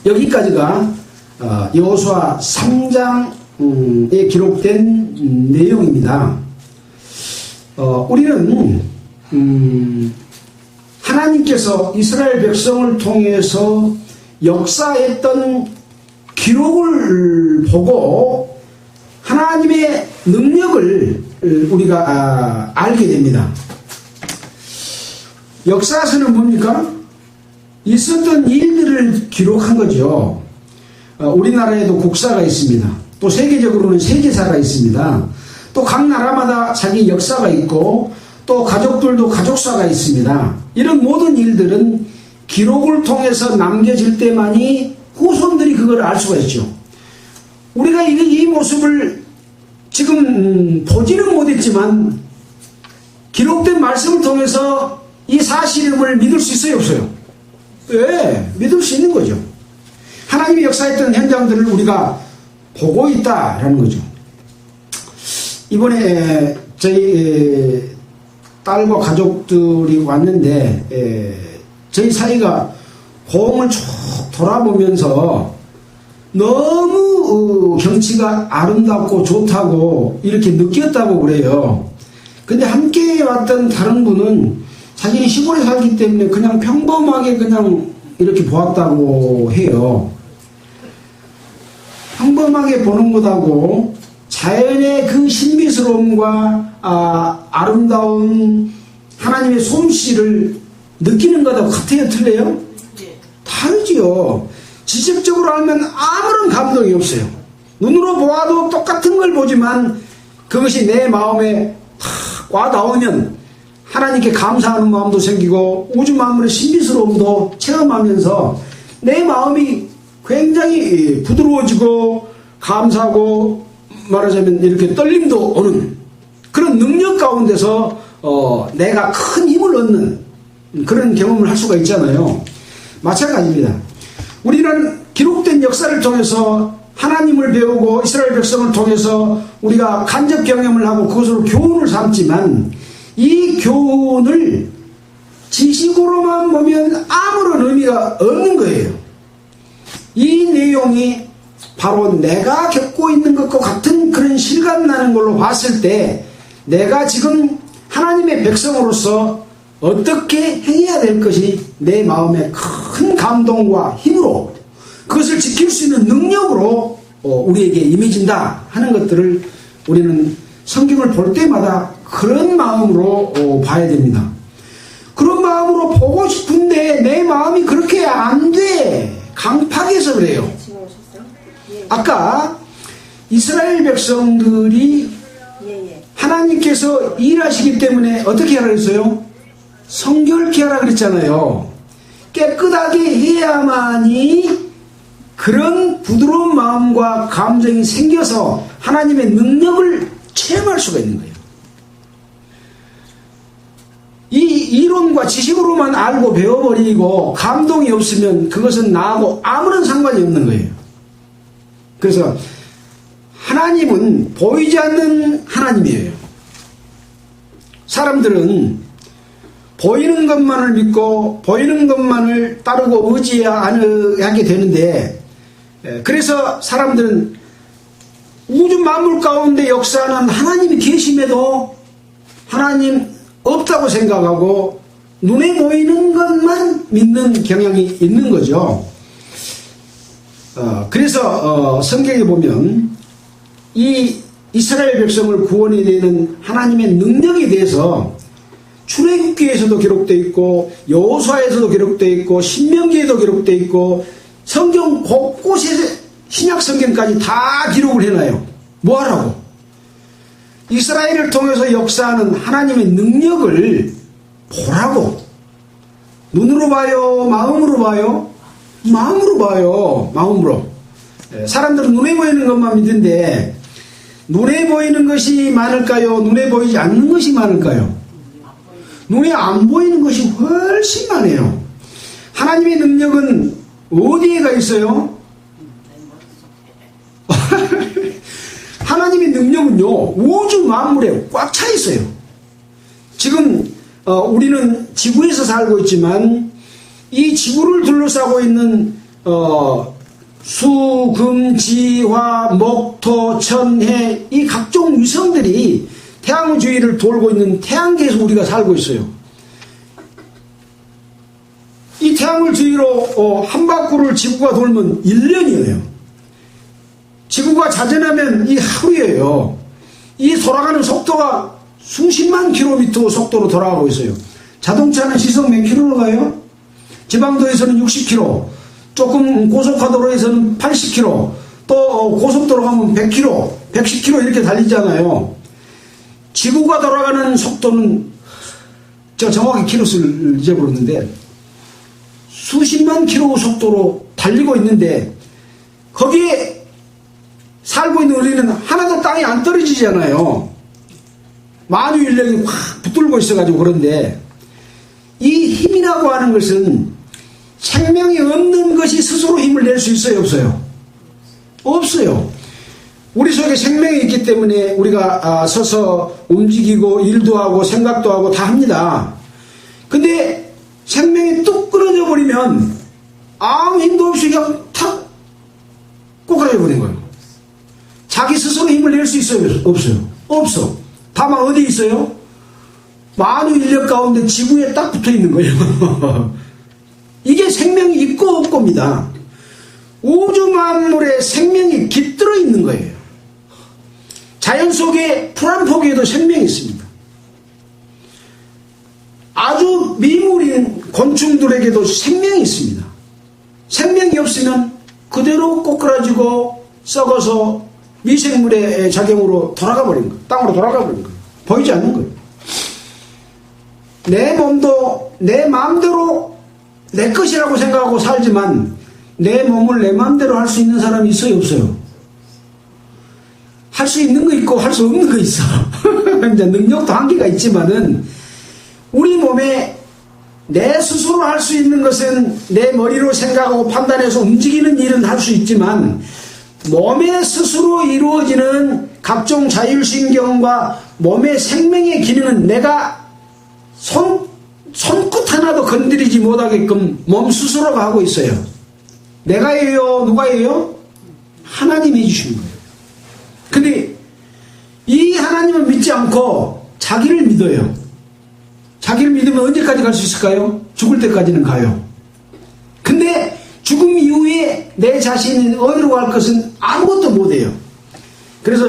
여기까지가 여호수아 3장에 기록된 내용입니다. 우리는 하나님께서 이스라엘 백성을 통해서 역사했던 기록을 보고 하나님의 능력을 우리가 알게 됩니다. 역사서는 뭡니까? 있었던 일들을 기록한 거죠. 우리나라에도 국사가 있습니다. 또 세계적으로는 세계사가 있습니다. 또 각 나라마다 자기 역사가 있고 또 가족들도 가족사가 있습니다. 이런 모든 일들은 기록을 통해서 남겨질 때만이 후손들이 그걸 알 수가 있죠. 우리가 이 모습을 지금 보지는 못했지만 기록된 말씀을 통해서 이 사실임을 믿을 수 있어요, 없어요? 네, 믿을 수 있는 거죠. 하나님이 역사했던 현장들을 우리가 보고 있다라는 거죠. 이번에 저희 딸과 가족들이 왔는데 저희 사이가 공을 쭉 돌아보면서 너무 경치가 아름답고 좋다고 이렇게 느꼈다고 그래요. 근데 함께 왔던 다른 분은 자기는 시골에 살기 때문에 그냥 평범하게 그냥 이렇게 보았다고 해요. 평범하게 보는 것하고 자연의 그 신비스러움과 아름다운 하나님의 솜씨를 느끼는 것하고 같아요, 틀려요? 다르지요. 지식적으로 알면 아무런 감동이 없어요. 눈으로 보아도 똑같은 걸 보지만 그것이 내 마음에 탁 와닿으면 하나님께 감사하는 마음도 생기고 우주 만물의 신비스러움도 체험하면서 내 마음이 굉장히 부드러워지고 감사하고 말하자면 이렇게 떨림도 오는 그런 능력 가운데서 내가 큰 힘을 얻는 그런 경험을 할 수가 있잖아요. 마찬가지입니다. 우리는 기록된 역사를 통해서 하나님을 배우고 이스라엘 백성을 통해서 우리가 간접 경험을 하고 그것으로 교훈을 삼지만 이 교훈을 지식으로만 보면 아무런 의미가 없는 거예요. 이 내용이 바로 내가 겪고 있는 것과 같은 그런 실감나는 걸로 봤을 때 내가 지금 하나님의 백성으로서 어떻게 행해야 될 것이 내 마음에 큰 감동과 힘으로 그것을 지킬 수 있는 능력으로 우리에게 임해진다 하는 것들을 우리는 성경을 볼 때마다 그런 마음으로 봐야 됩니다. 그런 마음으로 보고 싶은데 내 마음이 그렇게 안 돼. 강팍해서 그래요. 아까 이스라엘 백성들이 하나님께서 일하시기 때문에 어떻게 하라 그랬어요? 성결케 하라 그랬잖아요. 깨끗하게 해야만이 그런 부드러운 마음과 감정이 생겨서 하나님의 능력을 체험할 수가 있는 거예요. 이 이론과 지식으로만 알고 배워버리고 감동이 없으면 그것은 나하고 아무런 상관이 없는 거예요. 그래서 하나님은 보이지 않는 하나님이에요. 사람들은 보이는 것만을 믿고 보이는 것만을 따르고 의지하게 되는데 그래서 사람들은 우주 만물 가운데 역사하는 하나님이 계심에도 하나님 없다고 생각하고 눈에 보이는 것만 믿는 경향이 있는 거죠. 그래서 성경에 보면 이 이스라엘 백성을 구원해내는 하나님의 능력에 대해서 출애굽기에서도 기록되어 있고 여호수아에서도 기록되어 있고 신명기에도 기록되어 있고 성경 곳곳에 신약 성경까지 다 기록을 해놔요. 뭐하라고? 이스라엘을 통해서 역사하는 하나님의 능력을 보라고 눈으로 봐요? 마음으로 봐요? 마음으로 봐요. 마음으로. 사람들은 눈에 보이는 것만 믿는데 눈에 보이는 것이 많을까요? 눈에 보이지 않는 것이 많을까요? 눈에 안 보이는 것이 훨씬 많아요. 하나님의 능력은 어디에가 있어요? 하나님의 능력은요, 우주 만물에 꽉 차 있어요. 지금 우리는 지구에서 살고 있지만 이 지구를 둘러싸고 있는 수, 금, 지, 화, 목, 토, 천, 해, 이 각종 위성들이 태양의 주위를 돌고 있는 태양계에서 우리가 살고 있어요. 이 태양을 주위로 한 바퀴를 지구가 돌면 1년이에요. 지구가 자전하면 이 하루예요. 이 돌아가는 속도가 수십만 킬로미터 속도로 돌아가고 있어요. 자동차는 시속 몇 킬로로 가요? 지방도에서는 60km, 조금 고속화도로에서는 80km, 또 고속도로 가면 100km, 110km 이렇게 달리잖아요. 지구가 돌아가는 속도는 제가 정확히 킬로수를 잊어버렸는데 수십만 킬로 속도로 달리고 있는데 거기에 살고 있는 우리는 하나도 땅에 안 떨어지잖아요. 만유인력이 확 붙들고 있어가지고. 그런데 이 힘이라고 하는 것은 생명이 없는 것이 스스로 힘을 낼 수 있어요, 없어요? 없어요. 우리 속에 생명이 있기 때문에 우리가 서서 움직이고 일도 하고 생각도 하고 다 합니다. 근데 생명이 뚝 끊어져 버리면 아무 힘도 없이 그냥 탁 꼬꾸라져 버린 거예요. 자기 스스로 힘을 낼 수 있어요, 없어요? 없어. 다만 어디 있어요? 만유 인력 가운데 지구에 딱 붙어 있는 거예요. 이게 생명이 있고 없고입니다. 우주 만물에 생명이 깃들어 있는 거예요. 자연 속에 풀 한 포기에도 생명이 있습니다. 아주 미물인 곤충들에게도 생명이 있습니다. 생명이 없으면 그대로 꼬꾸라지고 썩어서 미생물의 작용으로 돌아가 버린 거예요. 땅으로 돌아가 버린 거예요. 보이지 않는 거예요. 내 몸도 내 마음대로 내 것이라고 생각하고 살지만 내 몸을 내 마음대로 할 수 있는 사람이 있어요, 없어요? 할 수 있는 거 있고 할 수 없는 거 있어. 이제 능력도 한계가 있지만은 우리 몸에 내 스스로 할 수 있는 것은 내 머리로 생각하고 판단해서 움직이는 일은 할 수 있지만 몸에 스스로 이루어지는 각종 자율신경과 몸의 생명의 기능은 내가 손끝 하나도 건드리지 못하게끔 몸 스스로가 하고 있어요. 내가 해요? 누가 해요? 하나님이 해주신 거예요. 근데 이 하나님을 믿지 않고 자기를 믿어요. 자기를 믿으면 언제까지 갈 수 있을까요? 죽을 때까지는 가요. 근데 죽음 이후에 내 자신이 어디로 갈 것은 아무것도 못해요. 그래서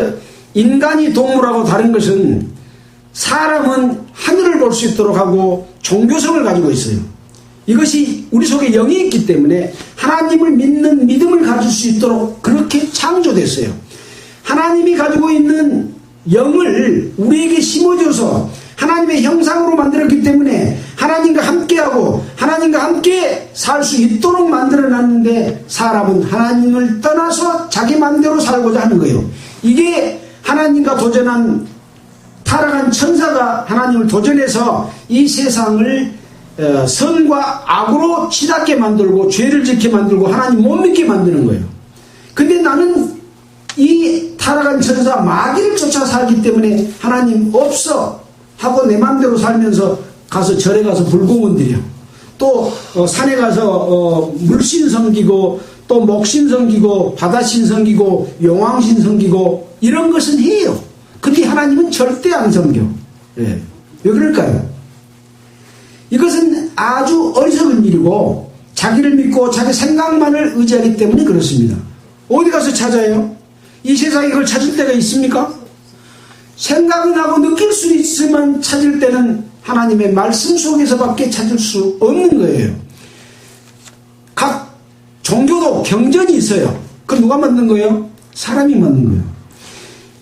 인간이 동물하고 다른 것은 사람은 하늘을 볼 수 있도록 하고 종교성을 가지고 있어요. 이것이 우리 속에 영이 있기 때문에 하나님을 믿는 믿음을 가질 수 있도록 그렇게 창조됐어요. 하나님이 가지고 있는 영을 우리에게 심어줘서 하나님의 형상으로 만들었기 때문에 하나님과 함께하고 하나님과 함께 살 수 있도록 만들어놨는데 사람은 하나님을 떠나서 자기 마음대로 살고자 하는 거예요. 이게 하나님과 도전한 타락한 천사가 하나님을 도전해서 이 세상을 선과 악으로 치닫게 만들고 죄를 짓게 만들고 하나님 못 믿게 만드는 거예요. 근데 나는 이 타락한 천사 마귀를 쫓아 살기 때문에 하나님 없어 하고 내 마음대로 살면서 가서 절에 가서 불공원 드려. 또 산에 가서 물신 섬기고 또 목신 섬기고 바다신 섬기고 용왕신 섬기고 이런 것은 해요. 근데 하나님은 절대 안 섬겨. 예. 왜 그럴까요? 이것은 아주 어리석은 일이고 자기를 믿고 자기 생각만을 의지하기 때문에 그렇습니다. 어디 가서 찾아요? 이 세상에 그걸 찾을 때가 있습니까? 생각은 하고 느낄 수 있으면 찾을 때는 하나님의 말씀 속에서밖에 찾을 수 없는 거예요. 각 종교도 경전이 있어요. 그럼 누가 만든 거예요? 사람이 만든 거예요.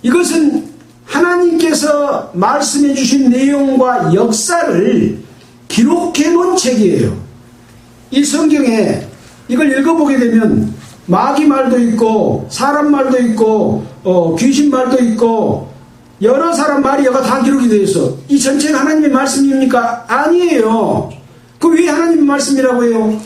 이것은 하나님께서 말씀해 주신 내용과 역사를 기록해 놓은 책이에요. 이 성경에 이걸 읽어보게 되면 마귀 말도 있고 사람 말도 있고 귀신 말도 있고 여러 사람 말이 여가 다 기록이 되어 있어. 이 전체가 하나님의 말씀입니까? 아니에요. 그 왜 하나님의 말씀이라고 해요?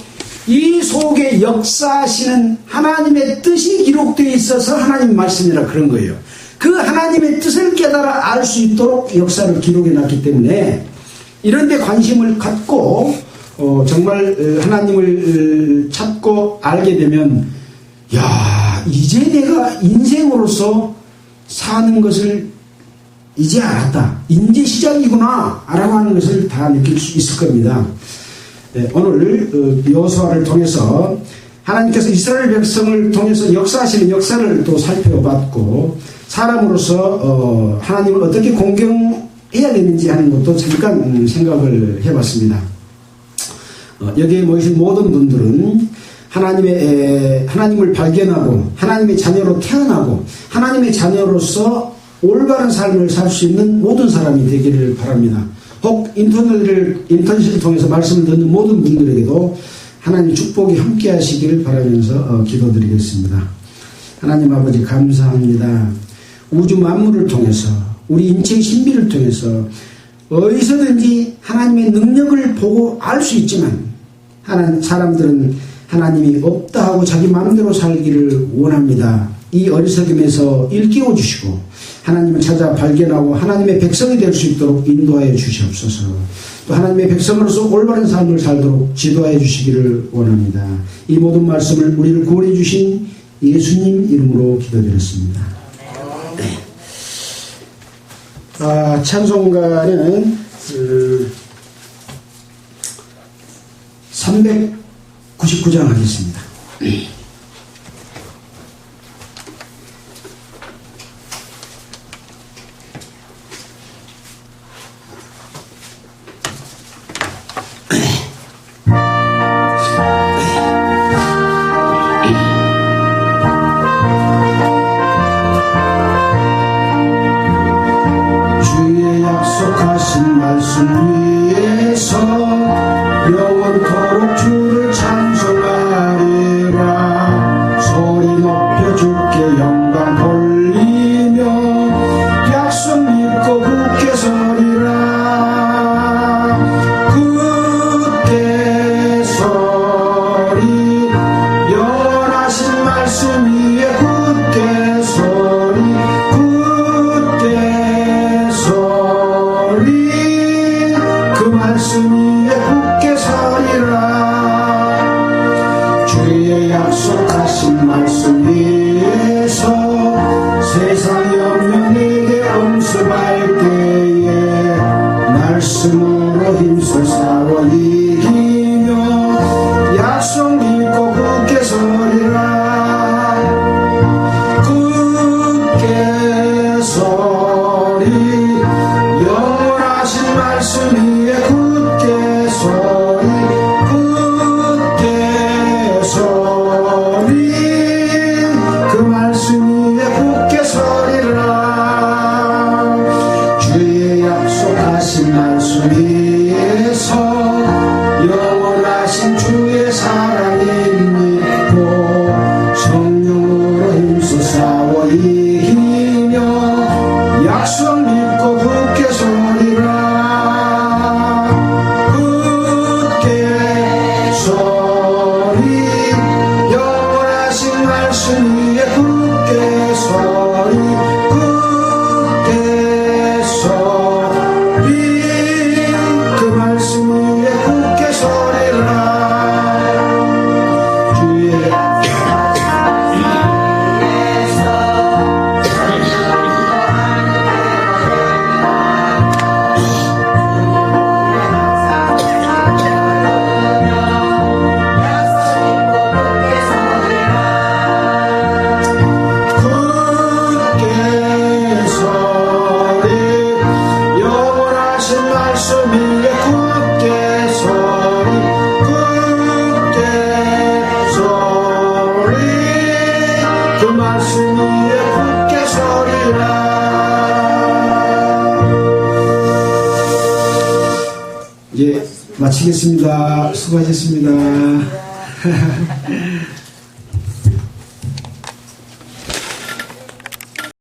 이 속에 역사하시는 하나님의 뜻이 기록되어 있어서 하나님의 말씀이라 그런 거예요. 그 하나님의 뜻을 깨달아 알 수 있도록 역사를 기록해 놨기 때문에 이런 데 관심을 갖고 정말 하나님을 찾고 알게 되면 야, 이제 내가 인생으로서 사는 것을 이제 알았다. 이제 시작이구나 라고 하는 것을 다 느낄 수 있을 겁니다. 네, 오늘 여호수아를 통해서 하나님께서 이스라엘 백성을 통해서 역사하시는 역사를 또 살펴봤고 사람으로서 하나님을 어떻게 공경해야 되는지 하는 것도 잠깐 생각을 해봤습니다. 여기에 모이신 모든 분들은 하나님을 발견하고 하나님의 자녀로 태어나고 하나님의 자녀로서 올바른 삶을 살 수 있는 모든 사람이 되기를 바랍니다. 혹 인터넷을 통해서 말씀을 듣는 모든 분들에게도 하나님 축복이 함께 하시기를 바라면서 기도드리겠습니다. 하나님 아버지 감사합니다. 우주 만물을 통해서 우리 인체의 신비를 통해서 어디서든지 하나님의 능력을 보고 알 수 있지만 사람들은 하나님이 없다 하고 자기 마음대로 살기를 원합니다. 이 어리석음에서 일깨워 주시고 하나님을 찾아 발견하고 하나님의 백성이 될 수 있도록 인도하여 주시옵소서. 또 하나님의 백성으로서 올바른 삶을 살도록 지도하여 주시기를 원합니다. 이 모든 말씀을 우리를 구원해 주신 예수님 이름으로 기도드렸습니다. 네. 찬송가는 399장 하겠습니다. 주의 약속하신 말씀 위에서 영원토록 주를 찬송하리라. 소리 높여 주께 영광 돌리며 약속 믿고 굳게 서리라. 굳게 서리 영원하신 말씀 위에 굳게 서리 굳게 서리 그 말씀 위에 굳게 서리라. 주의 약속하신 말씀 위에서 세상 영혼에게 엄습할 때에 말씀으로 힘써 싸워 이기며 약속 믿고 굳게 서리라. 굳게 서리 영원하신 말씀 위에 굳게 서리 굳게 서리 그 말씀 위에 굳게 서리라. 주의 약속하신 말씀 위에서 영원하신 주의 사랑이 믿고 성령으로 힘써 싸워 이기며 약속 믿고 굳게 서리라. 굳게 서리 영원하신 말씀 위에 굳게 서리 굳게 서리 그 말씀 위에 굳게 서리라. 주의 마치겠습니다. 수고하셨습니다.